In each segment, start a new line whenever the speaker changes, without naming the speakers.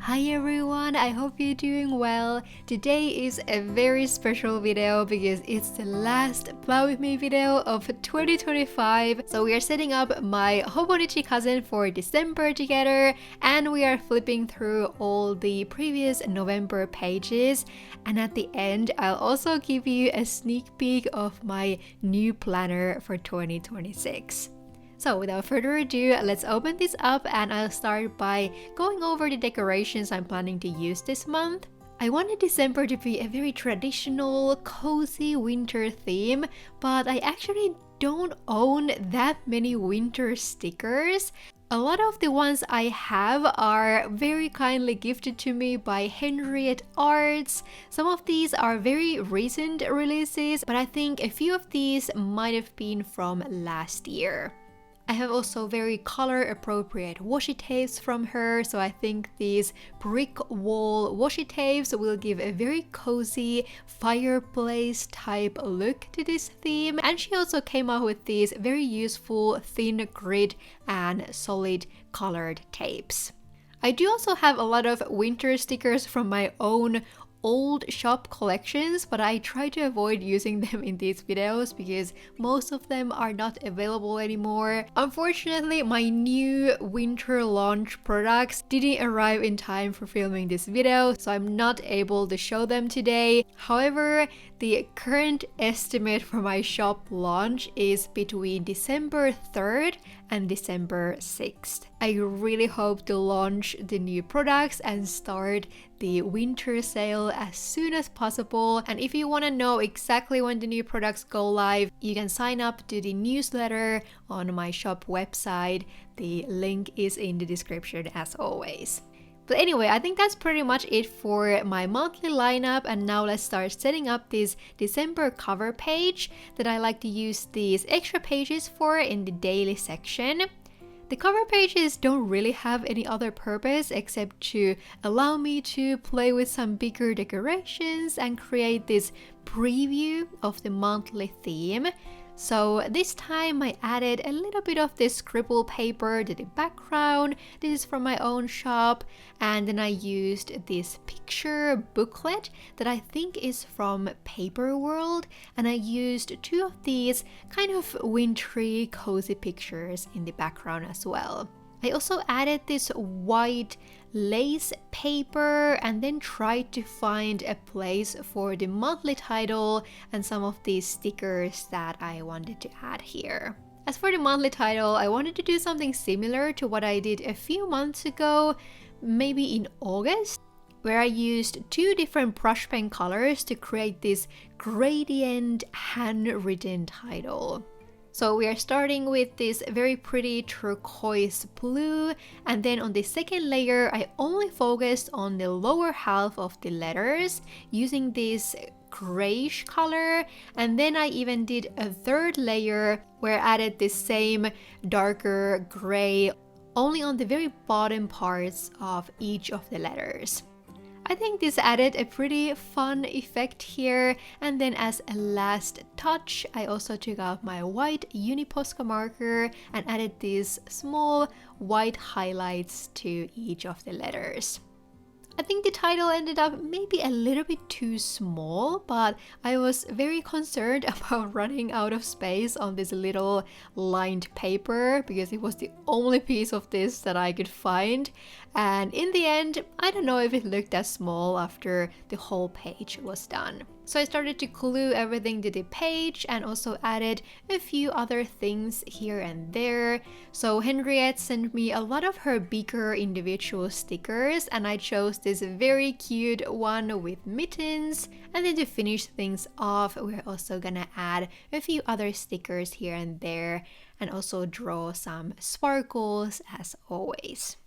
Hi everyone, I hope you're doing well. Today is a very special video because it's the last Plan With Me video of 2025. So we are setting up my Hobonichi cousin for December together and we are flipping through all the previous November pages. And at the end, I'll also give you a sneak peek of my new planner for 2026. So without further ado, let's open this up and I'll start by going over the decorations I'm planning to use this month. I wanted December to be a very traditional, cozy winter theme, but I actually don't own that many winter stickers. A lot of the ones I have are very kindly gifted to me by Henriette Arts. Some of these are very recent releases, but I think a few of these might have been from last year. I have also very color appropriate washi tapes from her, so I think these brick wall washi tapes will give a very cozy fireplace type look to this theme. And she also came out with these very useful thin grid and solid colored tapes. I do also have a lot of winter stickers from my own old shop collections, but I try to avoid using them in these videos because most of them are not available anymore. Unfortunately, my new winter launch products didn't arrive in time for filming this video, so I'm not able to show them today. However, the current estimate for my shop launch is between December 3rd and December 6th. I really hope to launch the new products and start the winter sale as soon as possible. And if you want to know exactly when the new products go live, you can sign up to the newsletter on my shop website. The link is in the description as always. But anyway, I think that's pretty much it for my monthly lineup, and now let's start setting up this December cover page that I like to use these extra pages for in the daily section. The cover pages don't really have any other purpose except to allow me to play with some bigger decorations and create this preview of the monthly theme. So this time I added a little bit of this Scribble paper to the background. This is from my own shop, and then I used this picture booklet that I think is from Wrld, and I used two of these kind of wintry cozy pictures in the background as well. I also added this white lace paper and then tried to find a place for the monthly title and some of these stickers that I wanted to add here. As for the monthly title, I wanted to do something similar to what I did a few months ago, maybe in August, where I used two different brush pen colors to create this gradient handwritten title. So we are starting with this very pretty turquoise blue, and then on the second layer I only focused on the lower half of the letters using this grayish color, and then I even did a third layer where I added this same darker gray only on the very bottom parts of each of the letters. I think this added a pretty fun effect here, and then as a last touch I also took out my white Uniposca marker and added these small white highlights to each of the letters. I think the title ended up maybe a little bit too small, but I was very concerned about running out of space on this little lined paper because it was the only piece of this that I could find. And in the end, I don't know if it looked as small after the whole page was done. So I started to glue everything to the page and also added a few other things here and there. So Henriette sent me a lot of her bigger individual stickers, and I chose this very cute one with mittens. And then to finish things off, we're also gonna add a few other stickers here and there and also draw some sparkles as always.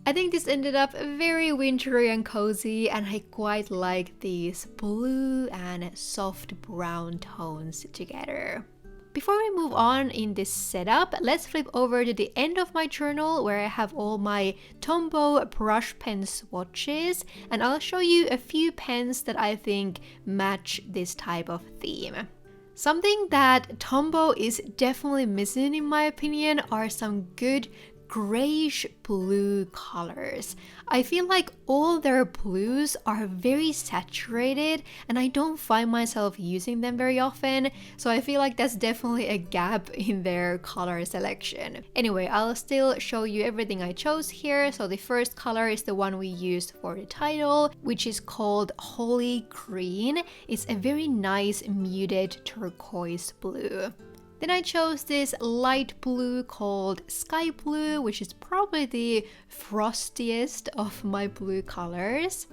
I think this ended up very wintry and cozy, and I quite like these blue and soft brown tones together. Before we move on in this setup, let's flip over to the end of my journal where I have all my Tombow brush pen swatches, and I'll show you a few pens that I think match this type of theme. Something that Tombow is definitely missing in my opinion are some good grayish blue colors. I feel like all their blues are very saturated and I don't find myself using them very often, so I feel like that's definitely a gap in their color selection. Anyway, I'll still show you everything I chose here. So the first color is the one we used for the title, which is called Holy Green. It's a very nice muted turquoise blue. Then I chose this light blue called Sky Blue, which is probably the frostiest of my blue colors.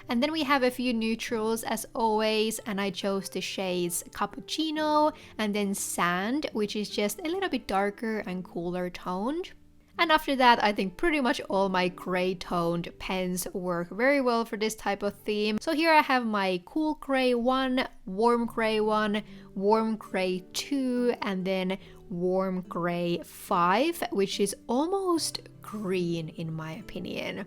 And then we have a few neutrals as always, and I chose the shades Cappuccino and then Sand, which is just a little bit darker and cooler toned. And after that, I think pretty much all my gray toned pens work very well for this type of theme. So here I have my cool gray 1, warm gray 1, warm gray 2, and then warm gray 5, which is almost green in my opinion.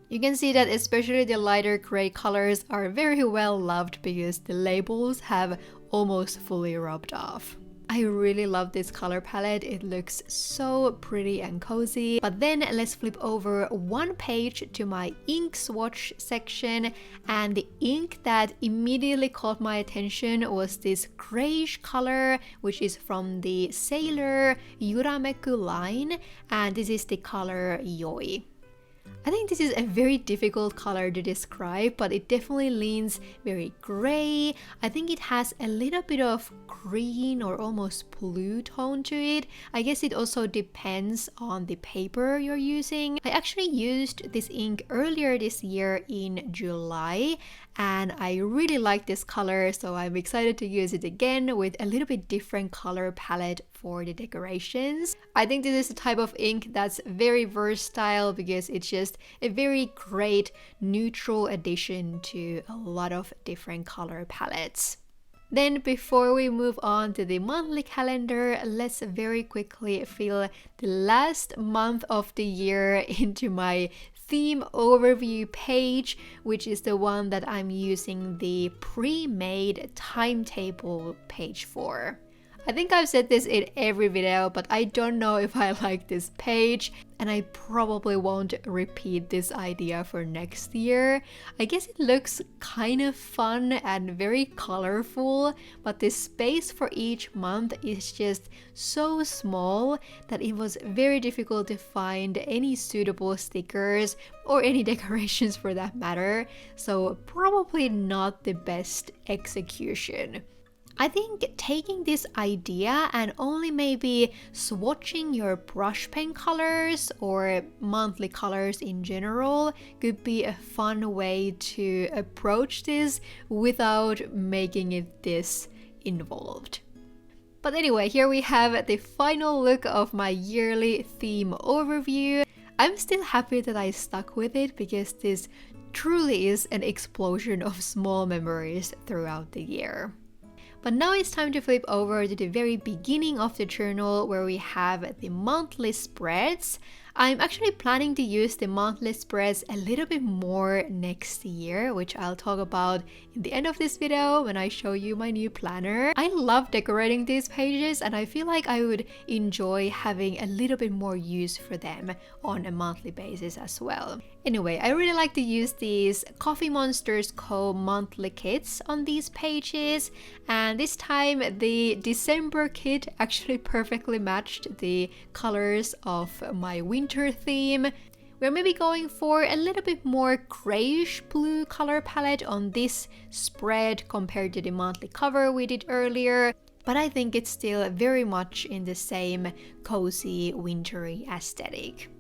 You can see that especially the lighter gray colors are very well loved because the labels have almost fully rubbed off. I really love this color palette, it looks so pretty and cozy. But then let's flip over one page to my ink swatch section, and the ink that immediately caught my attention was this grayish color, which is from the Sailor Yurameku line, and this is the color Yoi. I think this is a very difficult color to describe, but it definitely leans very gray. I think it has a little bit of green or almost blue tone to it. I guess it also depends on the paper you're using. I actually used this ink earlier this year in July, and I really like this color, so I'm excited to use it again with a little bit different color palette for the decorations. I think this is the type of ink that's very versatile because it's just a very great neutral addition to a lot of different color palettes. Then before we move on to the monthly calendar, let's very quickly fill the last month of the year into my theme overview page, which is the one that I'm using the pre-made timetable page for. I think I've said this in every video, but I don't know if I like this page, and I probably won't repeat this idea for next year. I guess it looks kind of fun and very colorful, but the space for each month is just so small that it was very difficult to find any suitable stickers or any decorations for that matter, so probably not the best execution. I think taking this idea and only maybe swatching your brush pen colors or monthly colors in general could be a fun way to approach this without making it this involved. But anyway, here we have the final look of my yearly theme overview. I'm still happy that I stuck with it because this truly is an explosion of small memories throughout the year. But now it's time to flip over to the very beginning of the journal where we have the monthly spreads. I'm actually planning to use the monthly spreads a little bit more next year, which I'll talk about in the end of this video when I show you my new planner. I love decorating these pages and I feel like I would enjoy having a little bit more use for them on a monthly basis as well. Anyway, I really like to use these TheCoffeeMosterzCo monthly kits on these pages, and this time the December kit actually perfectly matched the colors of my winter theme. We're maybe going for a little bit more grayish blue color palette on this spread compared to the monthly cover we did earlier, but I think it's still very much in the same cozy wintry aesthetic.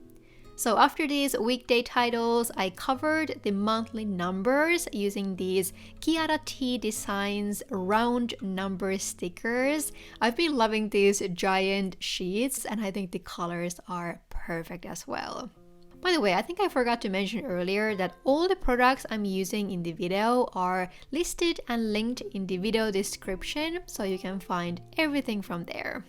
So after these weekday titles, I covered the monthly numbers using these Ciara T Designs round number stickers. I've been loving these giant sheets and I think the colors are perfect as well. By the way, I think I forgot to mention earlier that all the products I'm using in the video are listed and linked in the video description, so you can find everything from there.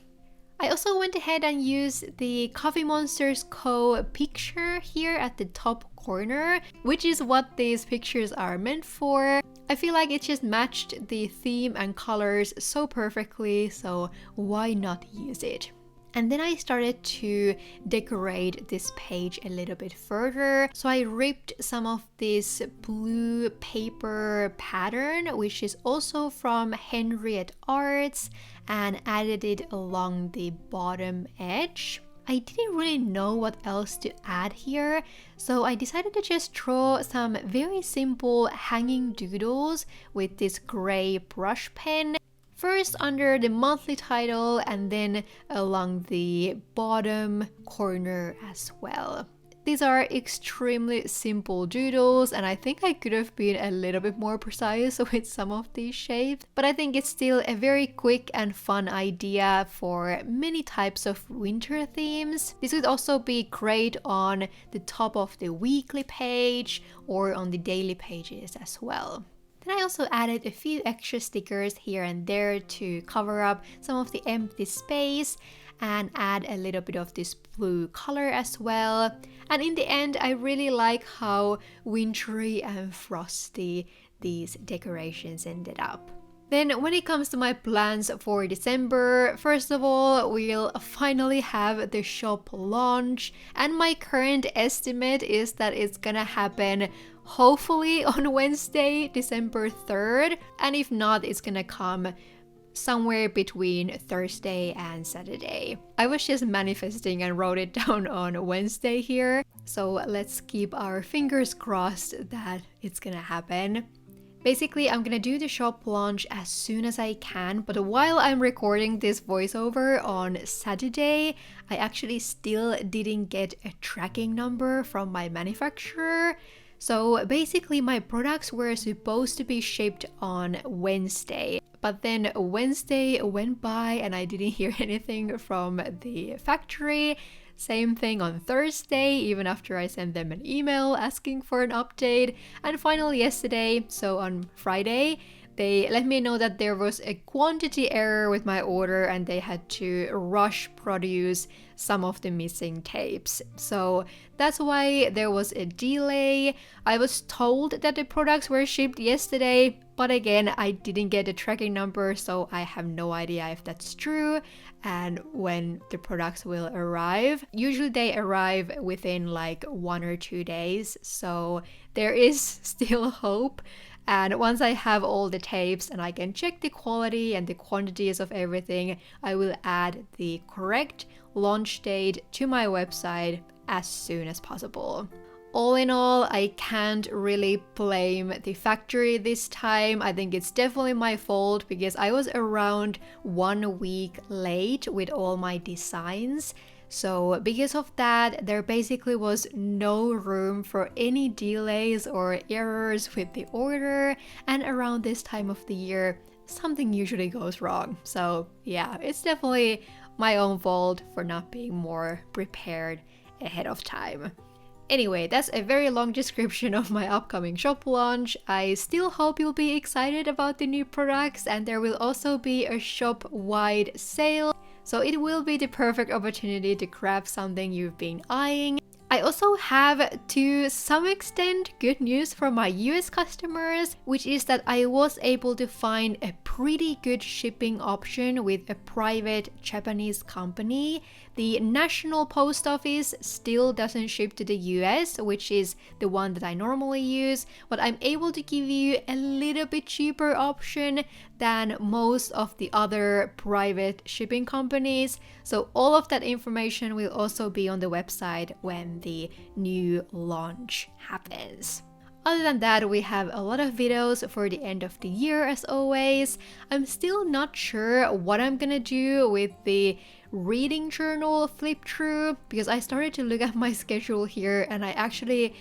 I also went ahead and used the TheCoffeeMosterzCo picture here at the top corner, which is what these pictures are meant for. I feel like it just matched the theme and colors so perfectly, so why not use it? And then I started to decorate this page a little bit further. So I ripped some of this blue paper pattern, which is also from Henriette Arts, and added it along the bottom edge. I didn't really know what else to add here, so I decided to just draw some very simple hanging doodles with this gray brush pen. First under the monthly title and then along the bottom corner as well. These are extremely simple doodles, and I think I could have been a little bit more precise with some of these shapes, but I think it's still a very quick and fun idea for many types of winter themes. This would also be great on the top of the weekly page or on the daily pages as well. Then I also added a few extra stickers here and there to cover up some of the empty space and add a little bit of this blue color as well. And in the end, I really like how wintry and frosty these decorations ended up. Then when it comes to my plans for December, first of all, we'll finally have the shop launch, and my current estimate is that it's gonna happen hopefully on Wednesday, December 3rd, and if not, it's gonna come somewhere between Thursday and Saturday. I was just manifesting and wrote it down on Wednesday here, so let's keep our fingers crossed that it's gonna happen. Basically, I'm gonna do the shop launch as soon as I can, but while I'm recording this voiceover on Saturday, I actually still didn't get a tracking number from my manufacturer. So basically my products were supposed to be shipped on Wednesday, but then Wednesday went by and I didn't hear anything from the factory. Same thing on Thursday, even after I sent them an email asking for an update. And finally yesterday, so on Friday, they let me know that there was a quantity error with my order and they had to rush produce some of the missing tapes. So that's why there was a delay. I was told that the products were shipped yesterday, but again, I didn't get a tracking number, so I have no idea if that's true and when the products will arrive. Usually they arrive within like 1 or 2 days, so there is still hope. And once I have all the tapes and I can check the quality and the quantities of everything, I will add the correct launch date to my website as soon as possible. All in all, I can't really blame the factory this time. I think it's definitely my fault because I was around 1 week late with all my designs. So because of that, there basically was no room for any delays or errors with the order, and around this time of the year, something usually goes wrong. So yeah, it's definitely my own fault for not being more prepared ahead of time. Anyway, that's a very long description of my upcoming shop launch. I still hope you'll be excited about the new products, and there will also be a shop-wide sale. So it will be the perfect opportunity to grab something you've been eyeing. I also have, to some extent, good news for my US customers, which is that I was able to find a pretty good shipping option with a private Japanese company. The National Post Office still doesn't ship to the US, which is the one that I normally use, but I'm able to give you a little bit cheaper option than most of the other private shipping companies. So all of that information will also be on the website when the new launch happens. Other than that, we have a lot of videos for the end of the year as always. I'm still not sure what I'm gonna do with the reading journal flip through because I started to look at my schedule here and I actually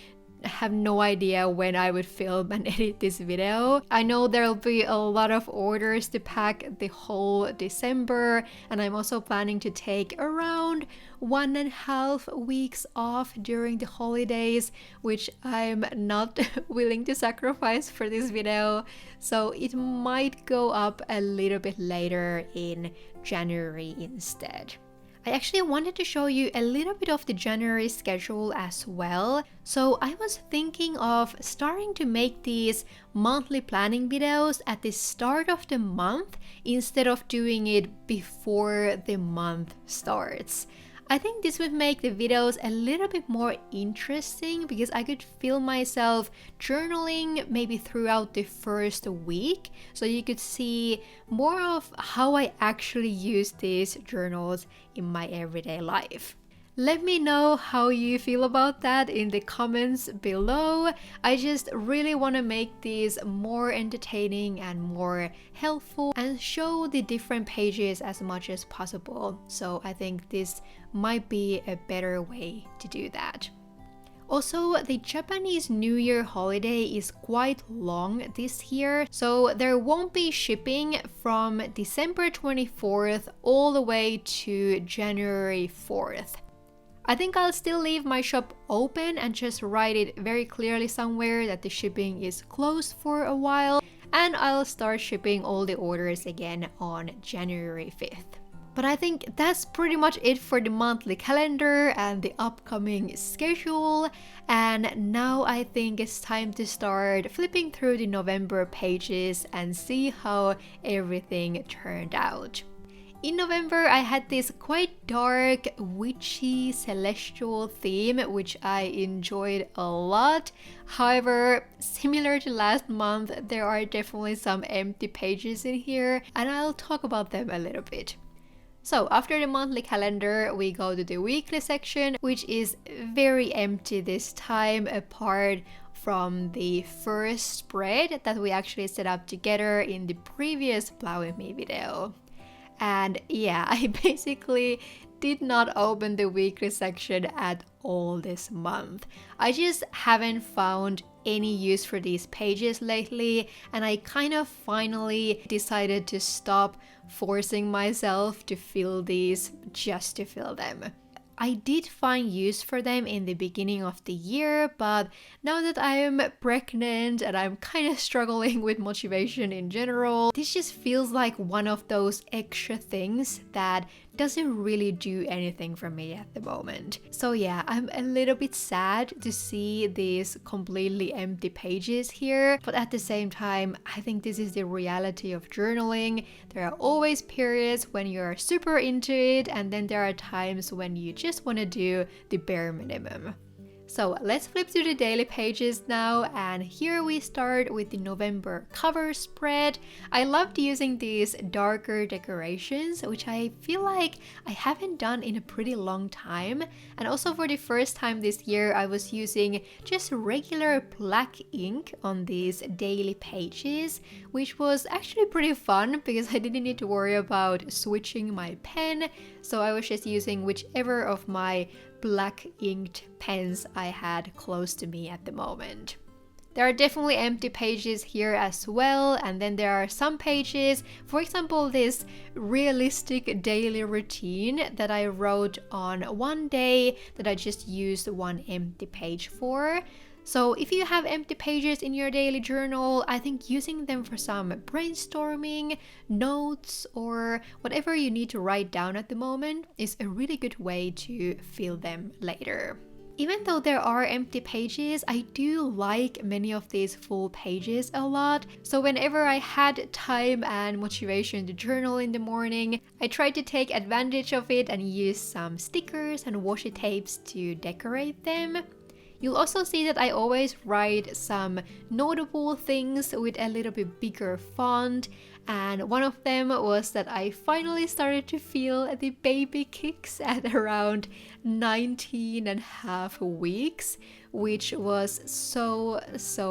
have no idea when I would film and edit this video. I know there'll be a lot of orders to pack the whole December, and I'm also planning to take around 1.5 weeks off during the holidays, which I'm not willing to sacrifice for this video, so it might go up a little bit later in January instead. I actually wanted to show you a little bit of the January schedule as well. So I was thinking of starting to make these monthly planning videos at the start of the month instead of doing it before the month starts. I think this would make the videos a little bit more interesting because I could feel myself journaling maybe throughout the first week, so you could see more of how I actually use these journals in my everyday life. Let me know how you feel about that in the comments below. I just really want to make these more entertaining and more helpful and show the different pages as much as possible. So I think this might be a better way to do that. Also, the Japanese New Year holiday is quite long this year, so there won't be shipping from December 24th all the way to January 4th. I think I'll still leave my shop open and just write it very clearly somewhere that the shipping is closed for a while, and I'll start shipping all the orders again on January 5th. But I think that's pretty much it for the monthly calendar and the upcoming schedule, and now I think it's time to start flipping through the November pages and see how everything turned out. In November, I had this quite dark, witchy, celestial theme, which I enjoyed a lot. However, similar to last month, there are definitely some empty pages in here, and I'll talk about them a little bit. So after the monthly calendar, we go to the weekly section, which is very empty this time, apart from the first spread that we actually set up together in the previous Plow With Me video. And yeah, I basically did not open the weekly section at all this month. I just haven't found any use for these pages lately, and I kind of finally decided to stop forcing myself to fill these just to fill them. I did find use for them in the beginning of the year, but now that I'm pregnant and I'm kind of struggling with motivation in general, this just feels like one of those extra things that doesn't really do anything for me at the moment. So yeah, I'm a little bit sad to see these completely empty pages here, but at the same time, I think this is the reality of journaling. There are always periods when you're super into it, and then there are times when you just want to do the bare minimum. So let's flip to the daily pages now, and here we start with the November cover spread. I loved using these darker decorations, which I feel like I haven't done in a pretty long time. And also for the first time this year, I was using just regular black ink on these daily pages, which was actually pretty fun because I didn't need to worry about switching my pen. So I was just using whichever of my black inked pens I had close to me at the moment. There are definitely empty pages here as well, and then there are some pages, for example this realistic daily routine that I wrote on one day that I just used one empty page for. So if you have empty pages in your daily journal, I think using them for some brainstorming, notes, or whatever you need to write down at the moment is a really good way to fill them later. Even though there are empty pages, I do like many of these full pages a lot. So whenever I had time and motivation to journal in the morning, I tried to take advantage of it and use some stickers and washi tapes to decorate them. You'll also see that I always write some notable things with a little bit bigger font, and one of them was that I finally started to feel the baby kicks at around 19.5 weeks, which was so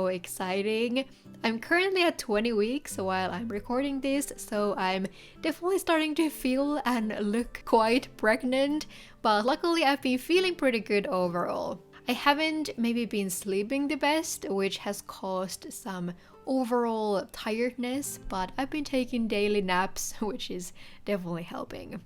exciting. I'm currently at 20 weeks while I'm recording this, so I'm definitely starting to feel and look quite pregnant, but luckily I've been feeling pretty good overall. I haven't maybe been sleeping the best, which has caused some overall tiredness, but I've been taking daily naps, which is definitely helping.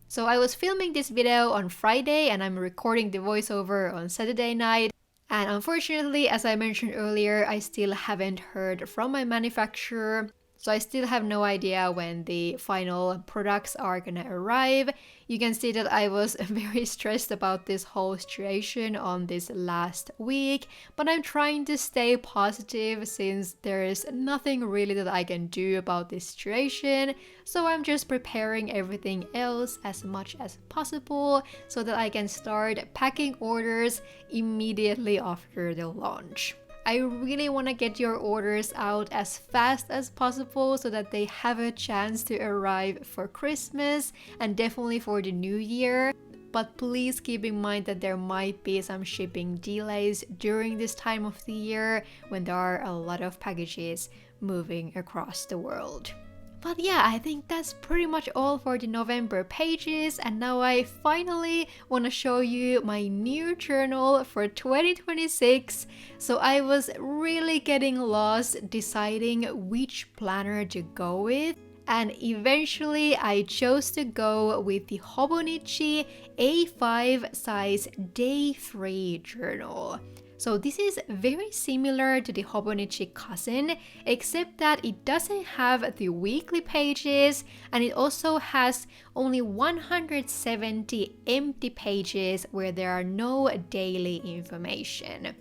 So I was filming this video on Friday and I'm recording the voiceover on Saturday night. And unfortunately, as I mentioned earlier, I still haven't heard from my manufacturer. So I still have no idea when the final products are gonna arrive. You can see that I was very stressed about this whole situation on this last week, but I'm trying to stay positive since there is nothing really that I can do about this situation. So I'm just preparing everything else as much as possible so that I can start packing orders immediately after the launch. I really want to get your orders out as fast as possible so that they have a chance to arrive for Christmas and definitely for the new year. But please keep in mind that there might be some shipping delays during this time of the year when there are a lot of packages moving across the world. But yeah, I think that's pretty much all for the November pages, and now I finally want to show you my new journal for 2026. So I was really getting lost deciding which planner to go with, and eventually I chose to go with the Hobonichi A5 size Day 3 journal. So this is very similar to the Hobonichi cousin, except that it doesn't have the weekly pages, and it also has only 170 empty pages where there are no daily information.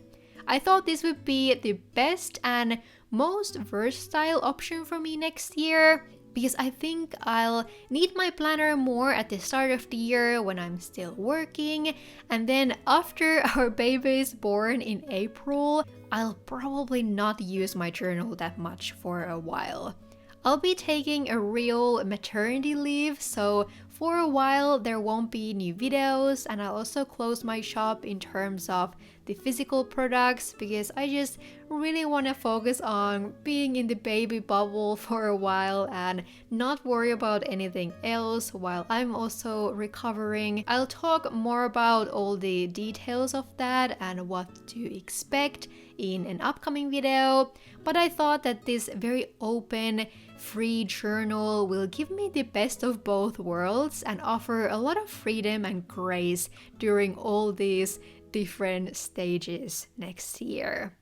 I thought this would be the best and most versatile option for me next year, because I think I'll need my planner more at the start of the year when I'm still working, and then after our baby is born in April, I'll probably not use my journal that much for a while. I'll be taking a real maternity leave, so for a while there won't be new videos, and I'll also close my shop in terms of the physical products because I just really want to focus on being in the baby bubble for a while and not worry about anything else while I'm also recovering. I'll talk more about all the details of that and what to expect in an upcoming video, but I thought that this very open, free journal will give me the best of both worlds and offer a lot of freedom and grace during all these different stages next year.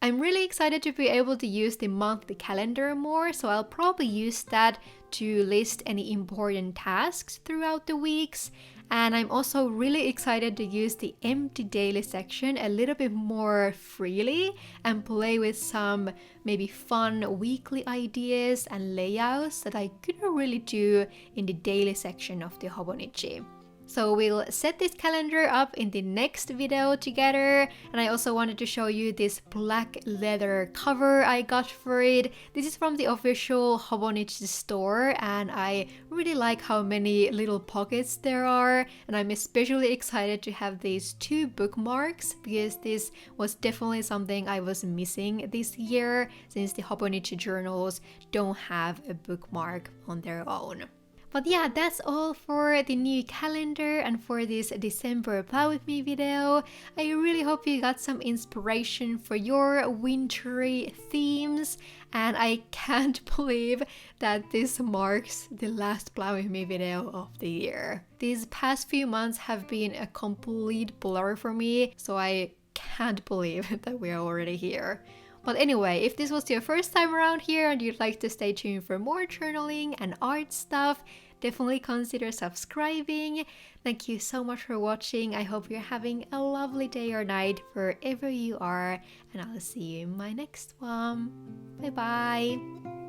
I'm really excited to be able to use the monthly calendar more, so I'll probably use that to list any important tasks throughout the weeks. And I'm also really excited to use the empty daily section a little bit more freely and play with some maybe fun weekly ideas and layouts that I couldn't really do in the daily section of the Hobonichi. So we'll set this calendar up in the next video together, and I also wanted to show you this black leather cover I got for it. This is from the official Hobonichi store, and I really like how many little pockets there are, and I'm especially excited to have these 2 bookmarks because this was definitely something I was missing this year since the Hobonichi journals don't have a bookmark on their own. But yeah, that's all for the new calendar and for this December Plow With Me video. I really hope you got some inspiration for your wintry themes, and I can't believe that this marks the last Plow With Me video of the year. These past few months have been a complete blur for me, so I can't believe that we're already here. But anyway, if this was your first time around here and you'd like to stay tuned for more journaling and art stuff, definitely consider subscribing. Thank you so much for watching. I hope you're having a lovely day or night wherever you are, and I'll see you in my next one. Bye bye!